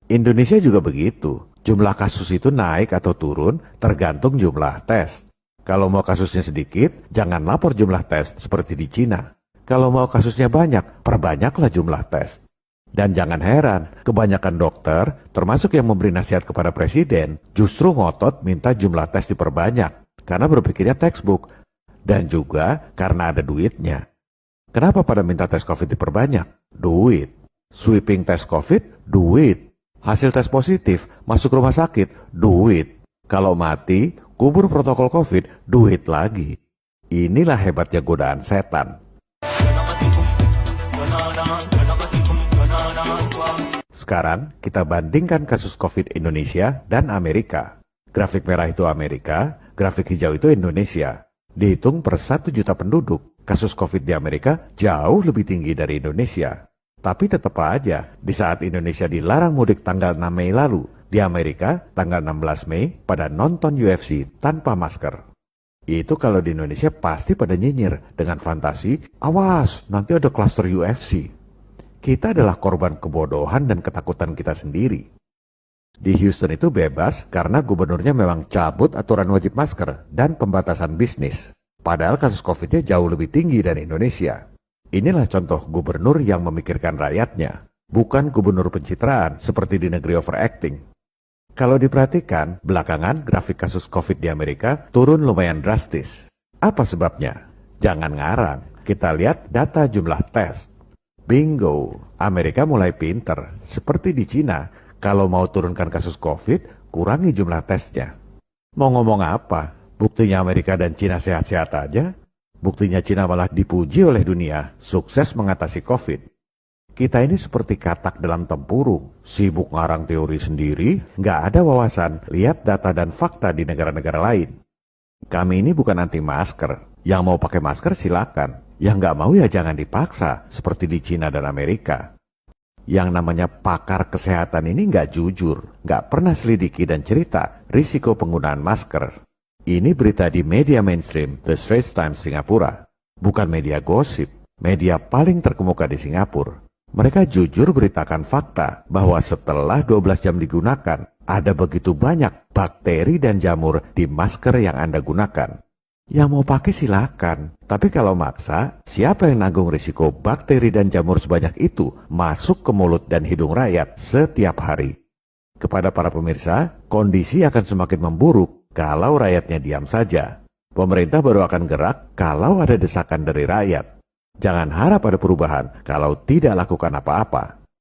Indonesia juga begitu. Jumlah kasus itu naik atau turun tergantung jumlah tes. Kalau mau kasusnya sedikit, jangan lapor jumlah tes seperti di Cina. Kalau mau kasusnya banyak, perbanyaklah jumlah tes. Dan jangan heran, kebanyakan dokter, termasuk yang memberi nasihat kepada presiden, justru ngotot minta jumlah tes diperbanyak, karena berpikirnya textbook. Dan juga karena ada duitnya. Kenapa pada minta tes COVID diperbanyak? Duit. Sweeping tes COVID, duit. Hasil tes positif, masuk rumah sakit, duit. Kalau mati, kubur protokol COVID, duit lagi. Inilah hebatnya godaan setan. Sekarang kita bandingkan kasus COVID Indonesia dan Amerika. Grafik merah itu Amerika, grafik hijau itu Indonesia. Dihitung per 1 juta penduduk, kasus COVID di Amerika jauh lebih tinggi dari Indonesia. Tapi tetap aja, di saat Indonesia dilarang mudik tanggal 6 Mei lalu, di Amerika tanggal 16 Mei pada nonton UFC tanpa masker. Itu kalau di Indonesia pasti pada nyinyir dengan fantasi, awas nanti ada klaster UFC. Kita adalah korban kebodohan dan ketakutan kita sendiri. Di Houston itu bebas karena gubernurnya memang cabut aturan wajib masker dan pembatasan bisnis. Padahal kasus COVID-nya jauh lebih tinggi dari Indonesia. Inilah contoh gubernur yang memikirkan rakyatnya, bukan gubernur pencitraan seperti di negeri overacting. Kalau diperhatikan, belakangan grafik kasus COVID di Amerika turun lumayan drastis. Apa sebabnya? Jangan ngarang, kita lihat data jumlah tes. Bingo, Amerika mulai pinter. Seperti di Cina, kalau mau turunkan kasus COVID, kurangi jumlah tesnya. Mau ngomong apa? Buktinya Amerika dan Cina sehat-sehat aja? Buktinya Cina malah dipuji oleh dunia, sukses mengatasi COVID. Kita ini seperti katak dalam tempurung, sibuk ngarang teori sendiri, nggak ada wawasan, lihat data dan fakta di negara-negara lain. Kami ini bukan anti masker, yang mau pakai masker silakan, yang nggak mau ya jangan dipaksa, seperti di Cina dan Amerika. Yang namanya pakar kesehatan ini nggak jujur, nggak pernah selidiki dan cerita risiko penggunaan masker. Ini berita di media mainstream, The Straits Times Singapura. Bukan media gosip, media paling terkemuka di Singapura. Mereka jujur beritakan fakta bahwa setelah 12 jam digunakan, ada begitu banyak bakteri dan jamur di masker yang Anda gunakan. Yang mau pakai silakan, tapi kalau maksa, siapa yang nanggung risiko bakteri dan jamur sebanyak itu masuk ke mulut dan hidung rakyat setiap hari? Kepada para pemirsa, kondisi akan semakin memburuk kalau rakyatnya diam saja. Pemerintah baru akan gerak kalau ada desakan dari rakyat. Jangan harap ada perubahan kalau tidak lakukan apa-apa.